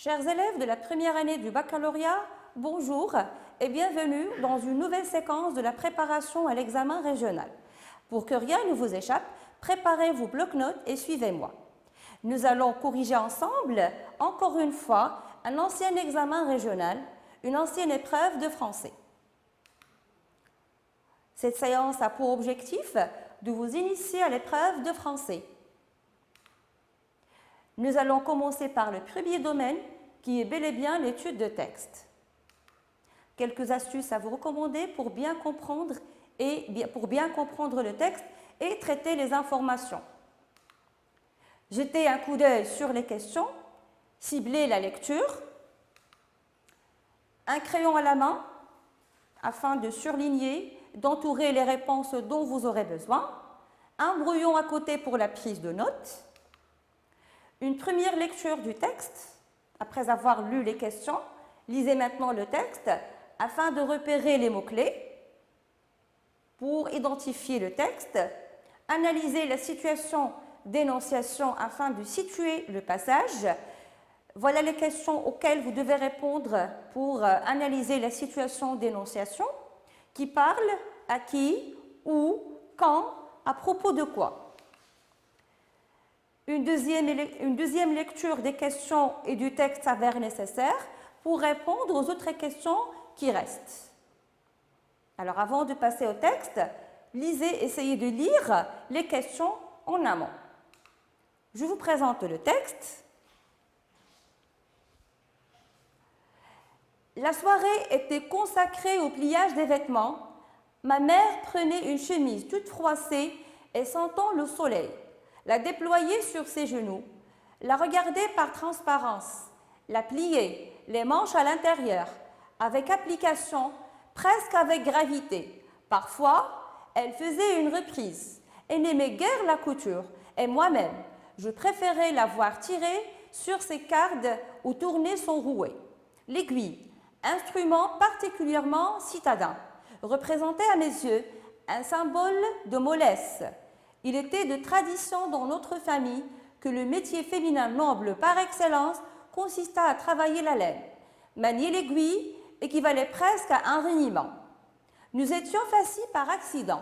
Chers élèves de la première année du baccalauréat, bonjour et bienvenue dans une nouvelle séquence de la préparation à l'examen régional. Pour que rien ne vous échappe, préparez vos blocs-notes et suivez-moi. Nous allons corriger ensemble, encore une fois, un ancien examen régional, une ancienne épreuve de français. Cette séance a pour objectif de vous initier à l'épreuve de français. Nous allons commencer par le premier domaine, qui est bel et bien l'étude de texte. Quelques astuces à vous recommander pour bien comprendre le texte et traiter les informations. Jetez un coup d'œil sur les questions, ciblez la lecture, un crayon à la main afin de surligner, d'entourer les réponses dont vous aurez besoin, un brouillon à côté pour la prise de notes, une première lecture du texte. Après avoir lu les questions, lisez maintenant le texte afin de repérer les mots-clés. Pour identifier le texte, analysez la situation d'énonciation afin de situer le passage. Voilà les questions auxquelles vous devez répondre pour analyser la situation d'énonciation. Qui parle, à qui, où, quand, à propos de quoi. Une deuxième lecture des questions et du texte s'avère nécessaire pour répondre aux autres questions qui restent. Alors avant de passer au texte, essayez de lire les questions en amont. Je vous présente le texte. La soirée était consacrée au pliage des vêtements. Ma mère prenait une chemise toute froissée et sentant le soleil, la déployait sur ses genoux, la regardait par transparence, la pliait, les manches à l'intérieur, avec application, presque avec gravité. Parfois, elle faisait une reprise et n'aimait guère la couture, et moi-même, je préférais la voir tirer sur ses cardes ou tourner son rouet. L'aiguille, instrument particulièrement citadin, représentait à mes yeux un symbole de mollesse. Il était de tradition dans notre famille que le métier féminin noble par excellence consista à travailler la laine. Manier l'aiguille équivalait presque à un reniement. Nous étions fascis par accident,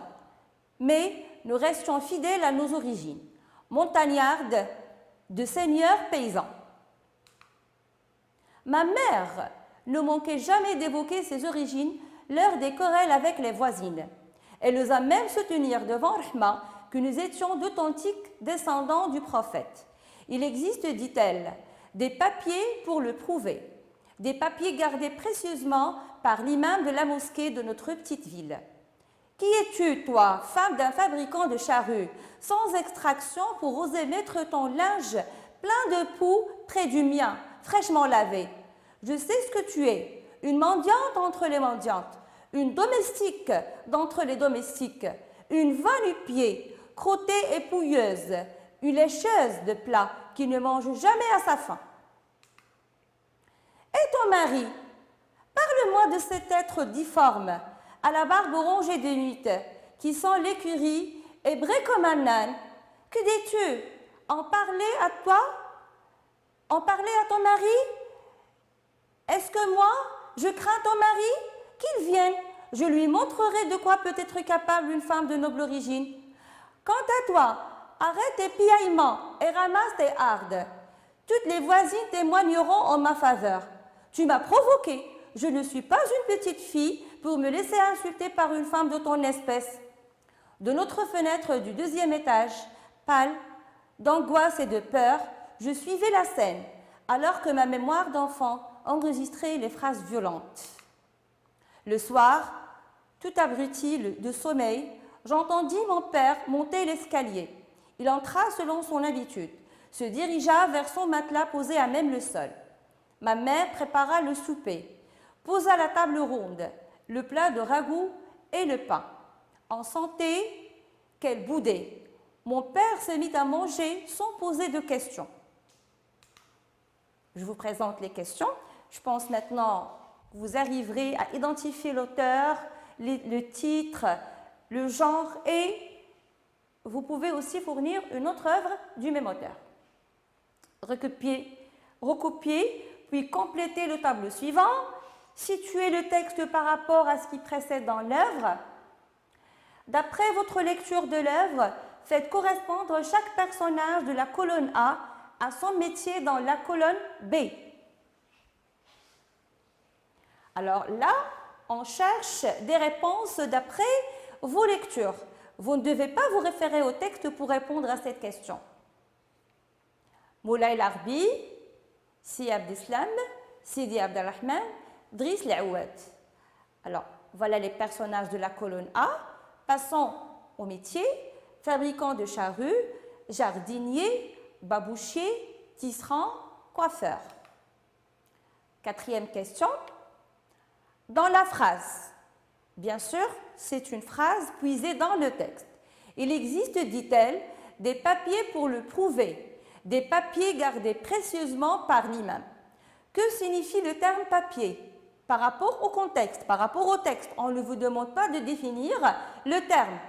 mais nous restions fidèles à nos origines, montagnardes, de seigneurs paysans. Ma mère ne manquait jamais d'évoquer ses origines lors des querelles avec les voisines. Elle osa même soutenir devant Rahma que nous étions d'authentiques descendants du prophète. Il existe, dit-elle, des papiers pour le prouver, des papiers gardés précieusement par l'imam de la mosquée de notre petite ville. Qui es-tu, toi, femme d'un fabricant de charrues, sans extraction pour oser mettre ton linge plein de poux près du mien, fraîchement lavé? Je sais ce que tu es, une mendiante entre les mendiantes, une domestique d'entre les domestiques, une va-nu-pied, crottée et pouilleuse, une lécheuse de plats qui ne mange jamais à sa faim. Et ton mari? Parle-moi de cet être difforme, à la barbe rongée de nuit, qui sent l'écurie et bré comme un âne. Que dis-tu? En parler à toi? En parler à ton mari? Est-ce que moi, je crains ton mari? Qu'il vienne, je lui montrerai de quoi peut être capable une femme de noble origine. Quant à toi, arrête tes piaillements et ramasse tes hardes. Toutes les voisines témoigneront en ma faveur. Tu m'as provoqué. Je ne suis pas une petite fille pour me laisser insulter par une femme de ton espèce. De notre fenêtre du deuxième étage, pâle, d'angoisse et de peur, je suivais la scène, alors que ma mémoire d'enfant enregistrait les phrases violentes. Le soir, tout abruti de sommeil, j'entendis mon père monter l'escalier. Il entra selon son habitude, se dirigea vers son matelas posé à même le sol. Ma mère prépara le souper, posa la table ronde, le plat de ragoût et le pain. On sentait qu'elle boudait. Mon père se mit à manger sans poser de questions. Je vous présente les questions. Je pense maintenant que vous arriverez à identifier l'auteur, le titre, le genre et vous pouvez aussi fournir une autre œuvre du même auteur. Recopiez puis complétez le tableau suivant. Situez le texte par rapport à ce qui précède dans l'œuvre. D'après votre lecture de l'œuvre, faites correspondre chaque personnage de la colonne A à son métier dans la colonne B. Alors là, on cherche des réponses d'après vos lectures. Vous ne devez pas vous référer au texte pour répondre à cette question. Moulay Larbi, Si Abdeslam, Sidi Abdelrahman, Driss Laouad. Alors, voilà les personnages de la colonne A. Passons au métier. Fabricant de charrues, jardinier, babouchier, tisserand, coiffeur. Quatrième question. Dans la phrase, bien sûr, c'est une phrase puisée dans le texte. Il existe, dit-elle, des papiers pour le prouver, des papiers gardés précieusement par l'imam. Que signifie le terme papier? Par rapport au contexte, par rapport au texte, on ne vous demande pas de définir le terme.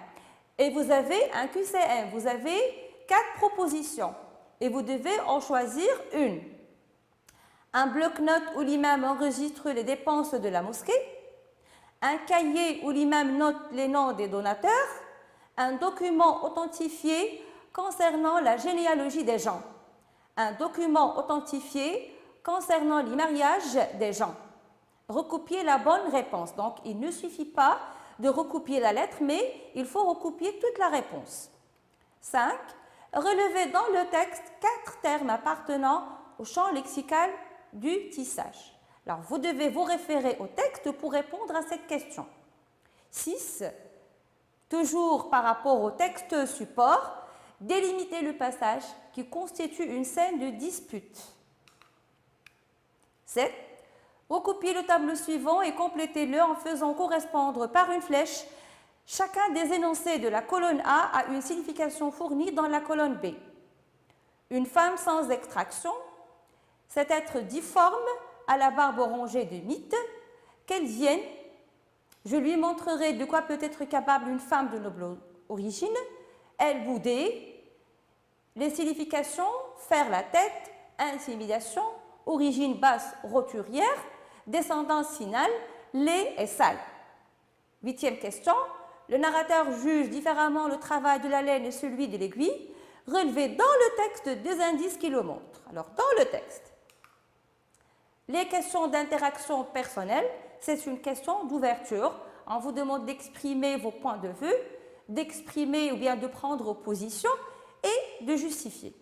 Et vous avez un QCM, vous avez 4 propositions et vous devez en choisir une. Un bloc-notes où l'imam enregistre les dépenses de la mosquée, un cahier où l'imam note les noms des donateurs, un document authentifié concernant la généalogie des gens, un document authentifié concernant les mariages des gens. Recopiez la bonne réponse. Donc, il ne suffit pas de recopier la lettre, mais il faut recopier toute la réponse. 5. Relevez dans le texte 4 termes appartenant au champ lexical du tissage. Alors, vous devez vous référer au texte pour répondre à cette question. 6. Toujours par rapport au texte support, délimitez le passage qui constitue une scène de dispute. 7. Recopiez le tableau suivant et complétez-le en faisant correspondre par une flèche chacun des énoncés de la colonne A à une signification fournie dans la colonne B. Une femme sans extraction, cet être difforme à la barbe rongée de mythe, qu'elle vienne, je lui montrerai de quoi peut être capable une femme de noble origine, elle boudée, les significations, faire la tête, intimidation, origine basse roturière, descendance finale, laid et sale. 8e question. Le narrateur juge différemment le travail de la laine et celui de l'aiguille. Relevez dans le texte des indices qui le montrent. Alors, dans le texte, les questions d'interaction personnelle, c'est une question d'ouverture. On vous demande d'exprimer vos points de vue, d'exprimer ou bien de prendre position et de justifier.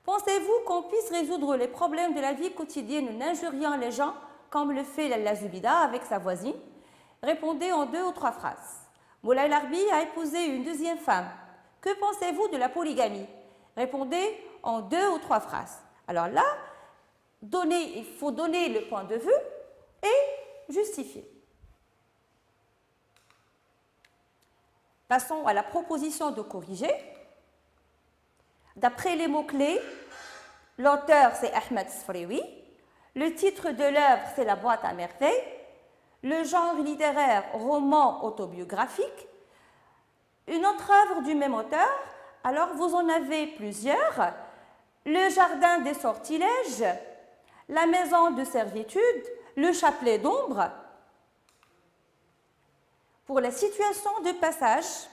Pensez-vous qu'on puisse résoudre les problèmes de la vie quotidienne en injuriant les gens comme le fait Lalla Zubida avec sa voisine? Répondez en 2 ou 3 phrases. Moulay Larbi a épousé une 2e femme. Que pensez-vous de la polygamie? Répondez en 2 ou 3 phrases. Alors là, il faut donner le point de vue et justifier. Passons à la proposition de corriger. D'après les mots-clés, l'auteur c'est Ahmed Sfrewi, le titre de l'œuvre c'est La boîte à merveilles, le genre littéraire roman autobiographique, une autre œuvre du même auteur, alors vous en avez plusieurs, le jardin des sortilèges, la maison de servitude, le chapelet d'ombre. Pour la situation de passage,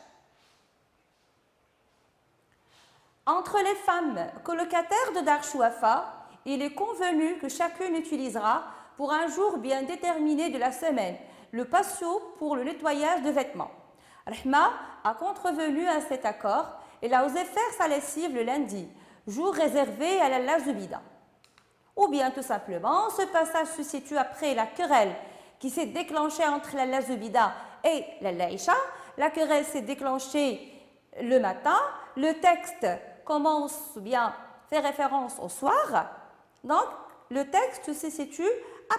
entre les femmes colocataires de Dar Chouafa, il est convenu que chacune utilisera pour un jour bien déterminé de la semaine le patio pour le nettoyage de vêtements. Rahma a contrevenu à cet accord et a osé faire sa lessive le lundi, jour réservé à la Zubida. Ou bien tout simplement, ce passage se situe après la querelle qui s'est déclenchée entre la Zubida et la Laïcha. La querelle s'est déclenchée le matin, le texte commence ou bien fait référence au soir. Donc, le texte se situe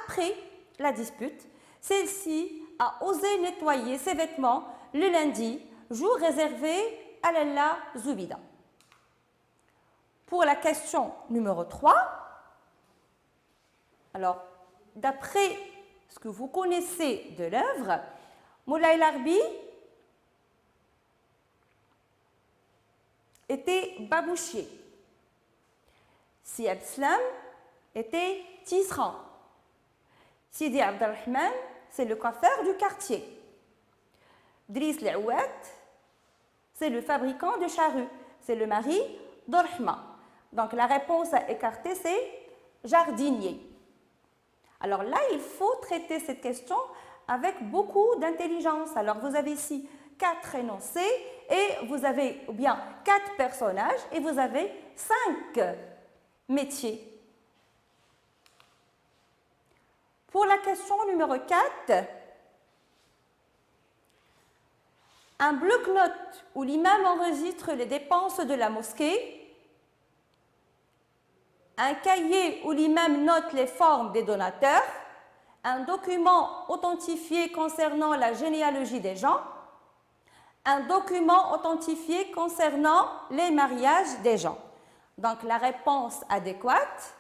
après la dispute. Celle-ci a osé nettoyer ses vêtements le lundi, jour réservé à Lalla Zubida. Pour la question numéro 3, alors, d'après ce que vous connaissez de l'œuvre, Moulay Larbi était babouchier. Si Abdeslam était tisserand. Sidi Abdelrahman, c'est le coiffeur du quartier. Driss L'Ouad, c'est le fabricant de charrues. C'est le mari d'Orhma. Donc la réponse à écarter, c'est jardinier. Alors là, il faut traiter cette question avec beaucoup d'intelligence. Alors vous avez ici 4 énoncés et vous avez ou bien 4 personnages et vous avez 5 métiers. Pour la question numéro 4, un bloc-notes où l'imam enregistre les dépenses de la mosquée, un cahier où l'imam note les formes des donateurs, un document authentifié concernant la généalogie des gens, un document authentifié concernant les mariages des gens. Donc la réponse adéquate,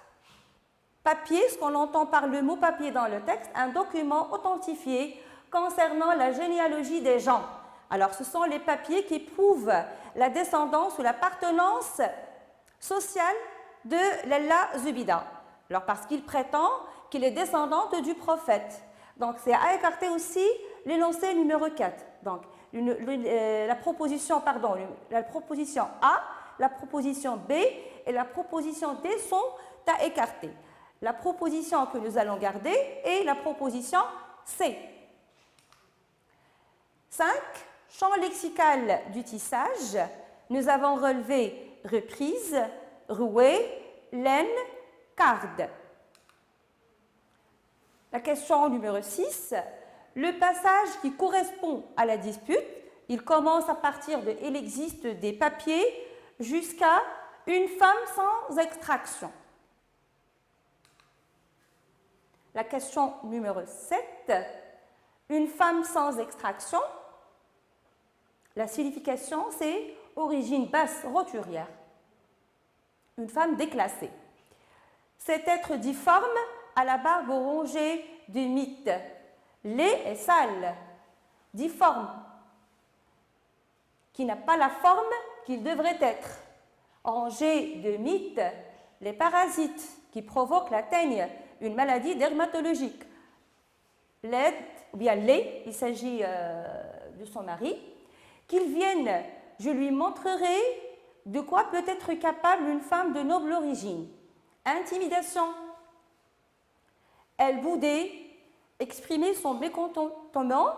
papier, ce qu'on entend par le mot papier dans le texte, un document authentifié concernant la généalogie des gens. Alors ce sont les papiers qui prouvent la descendance ou l'appartenance sociale de Lalla Zubida. Alors parce qu'il prétend qu'il est descendante du prophète. Donc c'est à écarter aussi l'énoncé numéro 4. Donc la proposition A, la proposition B et la proposition D sont à écarter. La proposition que nous allons garder est la proposition C. 5. Champ lexical du tissage. Nous avons relevé reprise, rouée, laine, carde. La question numéro 6. Le passage qui correspond à la dispute, il commence à partir de « il existe des papiers » jusqu'à « une femme sans extraction ». La question numéro 7. Une femme sans extraction. La signification, c'est origine basse roturière. Une femme déclassée. Cet être difforme à la barbe rongée du mythe. Laid et sale. Difforme. Qui n'a pas la forme qu'il devrait être. Rongée de mythe. Les parasites qui provoquent la teigne, une maladie dermatologique. Laid, ou bien laid, il s'agit de son mari. Qu'il vienne, je lui montrerai de quoi peut être capable une femme de noble origine. Intimidation. Elle boudait, exprimer son mécontentement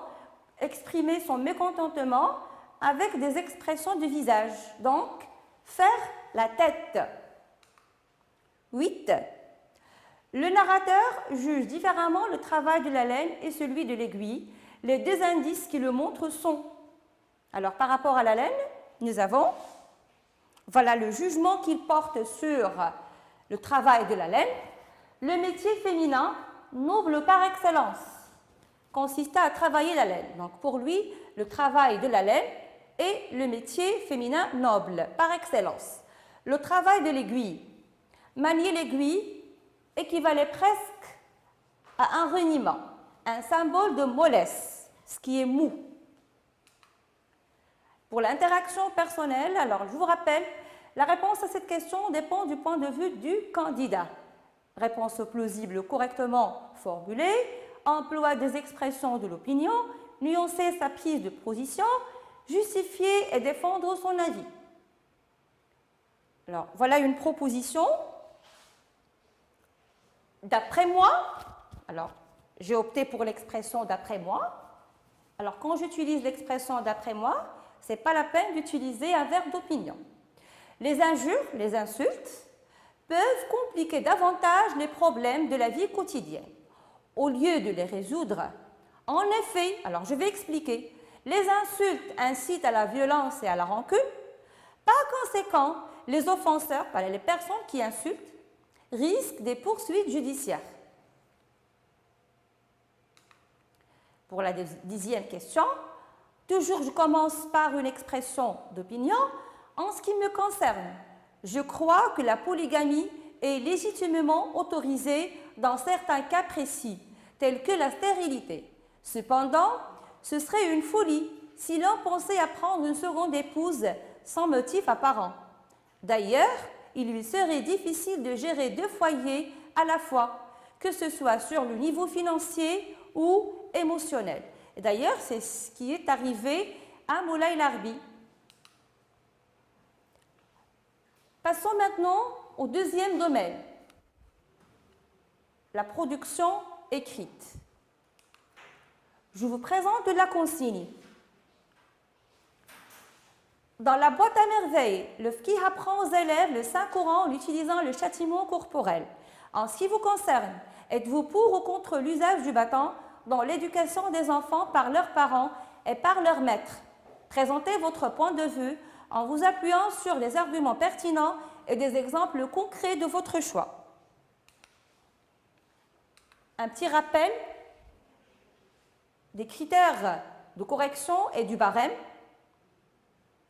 avec des expressions du visage. Donc, faire la tête. 8. Le narrateur juge différemment le travail de la laine et celui de l'aiguille. Les deux indices qui le montrent sont. Alors, par rapport à la laine, nous avons, voilà le jugement qu'il porte sur le travail de la laine. Le métier féminin, noble par excellence, consistait à travailler la laine. Donc, pour lui, le travail de la laine est le métier féminin noble par excellence. Le travail de l'aiguille, manier l'aiguille, équivalait presque à un reniement, un symbole de mollesse, ce qui est mou. Pour l'interaction personnelle, alors je vous rappelle, la réponse à cette question dépend du point de vue du candidat. Réponse plausible correctement formulée, emploi des expressions de l'opinion, nuancer sa prise de position, justifier et défendre son avis. Alors, voilà une proposition. D'après moi, alors j'ai opté pour l'expression d'après moi. Alors, quand j'utilise l'expression d'après moi, ce n'est pas la peine d'utiliser un verbe d'opinion. Les injures, les insultes, peuvent compliquer davantage les problèmes de la vie quotidienne, au lieu de les résoudre. En effet, alors je vais expliquer, les insultes incitent à la violence et à la rancune. Par conséquent, les offenseurs, les personnes qui insultent, risquent des poursuites judiciaires. Pour la 10e question, toujours je commence par une expression d'opinion. En ce qui me concerne, je crois que la polygamie est légitimement autorisée dans certains cas précis, tels que la stérilité. Cependant, ce serait une folie si l'on pensait à prendre une seconde épouse sans motif apparent. D'ailleurs, il lui serait difficile de gérer 2 foyers à la fois, que ce soit sur le niveau financier ou émotionnel. Et d'ailleurs, c'est ce qui est arrivé à Moulay Larbi. Passons maintenant au deuxième domaine, la production écrite. Je vous présente la consigne. Dans la boîte à merveilles, le qui apprend aux élèves le Saint-Coran en utilisant le châtiment corporel. En ce qui vous concerne, êtes-vous pour ou contre l'usage du bâton dans l'éducation des enfants par leurs parents et par leurs maîtres? Présentez votre point de vue en vous appuyant sur les arguments pertinents et des exemples concrets de votre choix. Un petit rappel des critères de correction et du barème,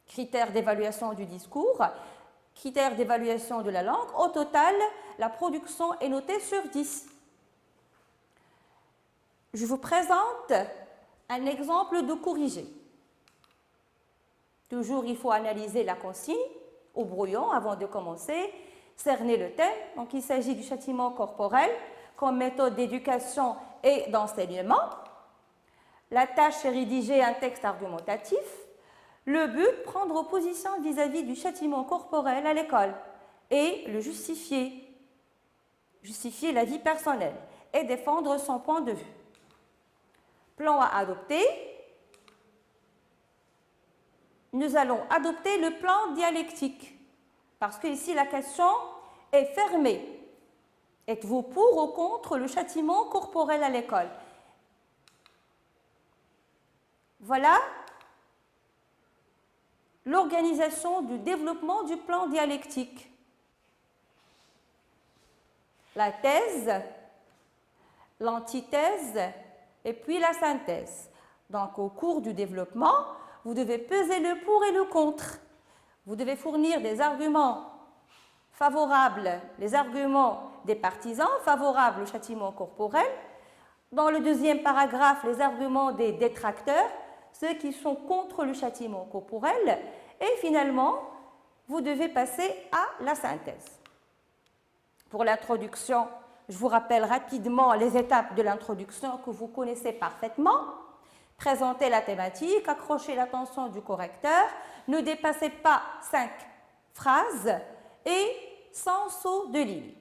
critères d'évaluation du discours, critères d'évaluation de la langue. Au total, la production est notée sur 10. Je vous présente un exemple de corrigé. Toujours, il faut analyser la consigne au brouillon avant de commencer, cerner le thème. Donc, il s'agit du châtiment corporel comme méthode d'éducation et d'enseignement. La tâche est rédiger un texte argumentatif. Le but, prendre position vis-à-vis du châtiment corporel à l'école et le justifier la vie personnelle et défendre son point de vue. Plan à adopter. Nous allons adopter le plan dialectique parce que ici la question est fermée. Êtes-vous pour ou contre le châtiment corporel à l'école? Voilà l'organisation du développement du plan dialectique. La thèse, l'antithèse et puis la synthèse. Donc, au cours du développement, vous devez peser le pour et le contre. Vous devez fournir des arguments favorables, les arguments des partisans favorables au châtiment corporel. Dans le deuxième paragraphe, les arguments des détracteurs, ceux qui sont contre le châtiment corporel. Et finalement, vous devez passer à la synthèse. Pour l'introduction, je vous rappelle rapidement les étapes de l'introduction que vous connaissez parfaitement. Présentez la thématique, accrochez l'attention du correcteur, ne dépassez pas 5 phrases et sans saut de ligne.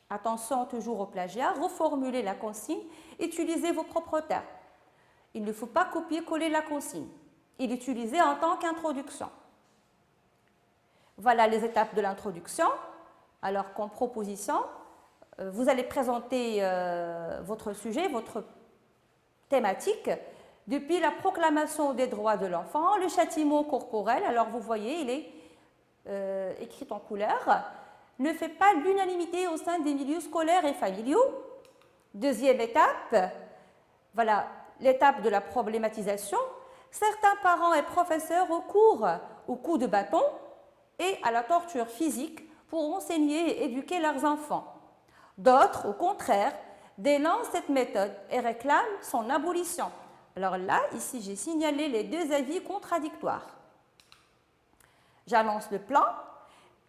Attention toujours au plagiat, reformulez la consigne, utilisez vos propres termes. Il ne faut pas copier-coller la consigne. Il est utilisé en tant qu'introduction. Voilà les étapes de l'introduction. Alors, comme proposition, vous allez présenter votre sujet, votre thématique, depuis la proclamation des droits de l'enfant, le châtiment corporel. Alors, vous voyez, il est écrit en couleur. Ne fait pas l'unanimité au sein des milieux scolaires et familiaux. Deuxième étape, voilà l'étape de la problématisation. Certains parents et professeurs recourent aux coups de bâton et à la torture physique pour enseigner et éduquer leurs enfants. D'autres, au contraire, dénoncent cette méthode et réclament son abolition. Alors là, ici, j'ai signalé les deux avis contradictoires. J'annonce le plan.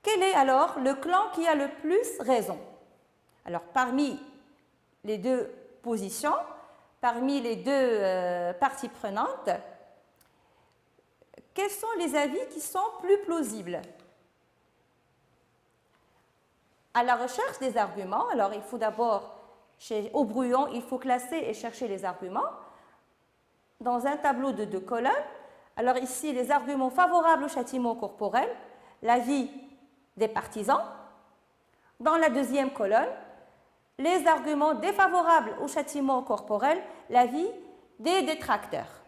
Quel est alors le clan qui a le plus raison? Alors, parmi les deux positions, parmi les deux parties prenantes, quels sont les avis qui sont plus plausibles? À la recherche des arguments, alors il faut d'abord, au brouillon, il faut classer et chercher les arguments dans un tableau de 2 colonnes. Alors ici, les arguments favorables au châtiment corporel, l'avis des partisans. Dans la deuxième colonne, les arguments défavorables au châtiment corporel, l'avis des détracteurs.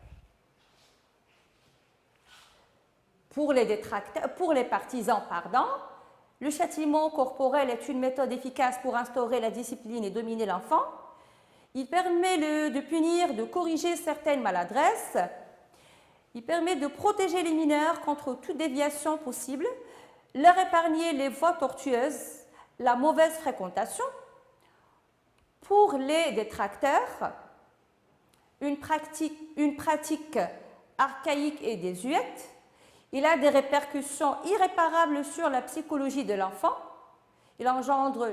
Pour les partisans, le châtiment corporel est une méthode efficace pour instaurer la discipline et dominer l'enfant. Il permet de punir, de corriger certaines maladresses. Il permet de protéger les mineurs contre toute déviation possible, leur épargner les voies tortueuses, la mauvaise fréquentation. Pour les détracteurs, une pratique archaïque et désuète. Il a des répercussions irréparables sur la psychologie de l'enfant. Il engendre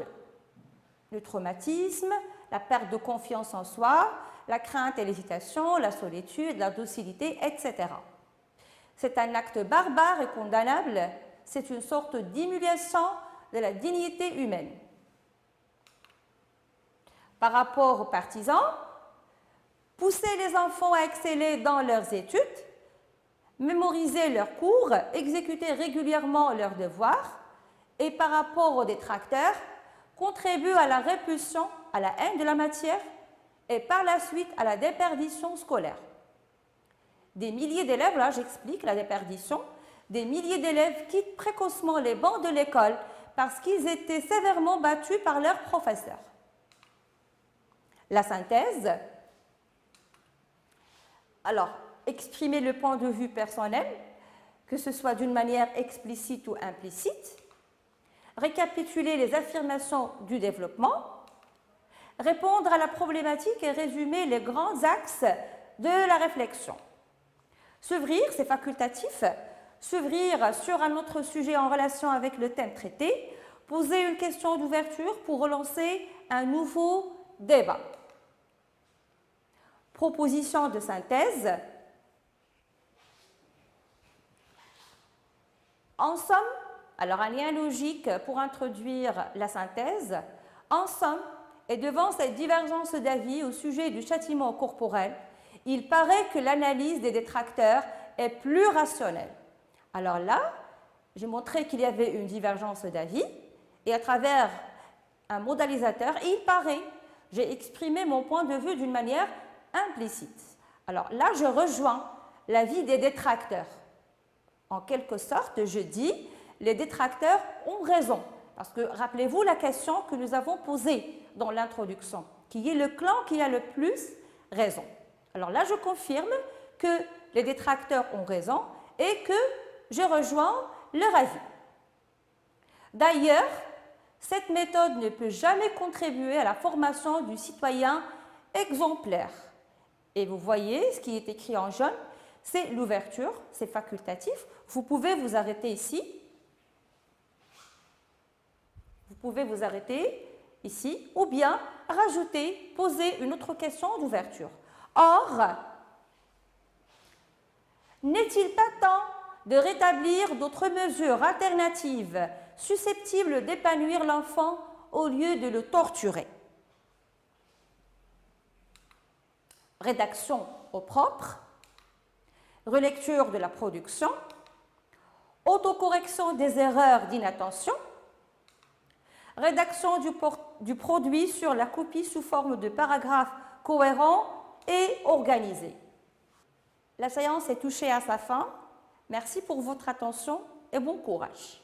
le traumatisme, la perte de confiance en soi, la crainte et l'hésitation, la solitude, la docilité, etc. C'est un acte barbare et condamnable, c'est une sorte d'humiliation de la dignité humaine. Par rapport aux partisans, pousser les enfants à exceller dans leurs études, mémoriser leurs cours, exécuter régulièrement leurs devoirs, et par rapport aux détracteurs, contribue à la répulsion, à la haine de la matière et par la suite à la déperdition scolaire. Des milliers d'élèves, là j'explique la déperdition, des milliers d'élèves quittent précocement les bancs de l'école parce qu'ils étaient sévèrement battus par leurs professeurs. La synthèse, alors exprimer le point de vue personnel, que ce soit d'une manière explicite ou implicite, récapituler les affirmations du développement, répondre à la problématique et résumer les grands axes de la réflexion. S'ouvrir, c'est facultatif, s'ouvrir sur un autre sujet en relation avec le thème traité, poser une question d'ouverture pour relancer un nouveau débat. Proposition de synthèse. En somme, alors un lien logique pour introduire la synthèse, en somme, et devant cette divergence d'avis au sujet du châtiment corporel, il paraît que l'analyse des détracteurs est plus rationnelle. Alors là, j'ai montré qu'il y avait une divergence d'avis et à travers un modalisateur, il paraît, j'ai exprimé mon point de vue d'une manière implicite. Alors là, je rejoins l'avis des détracteurs. En quelque sorte, je dis, les détracteurs ont raison. Parce que rappelez-vous la question que nous avons posée dans l'introduction, qui est le clan qui a le plus raison. Alors là, je confirme que les détracteurs ont raison et que je rejoins leur avis. D'ailleurs, cette méthode ne peut jamais contribuer à la formation du citoyen exemplaire. Et vous voyez, ce qui est écrit en jaune, c'est l'ouverture, c'est facultatif. Vous pouvez vous arrêter ici. Vous pouvez vous arrêter ici ou bien rajouter, poser une autre question d'ouverture. Or, n'est-il pas temps de rétablir d'autres mesures alternatives susceptibles d'épanouir l'enfant au lieu de le torturer? Rédaction au propre, relecture de la production, autocorrection des erreurs d'inattention, rédaction du produit sur la copie sous forme de paragraphes cohérents et organisés. La séance est touchée à sa fin. Merci pour votre attention et bon courage.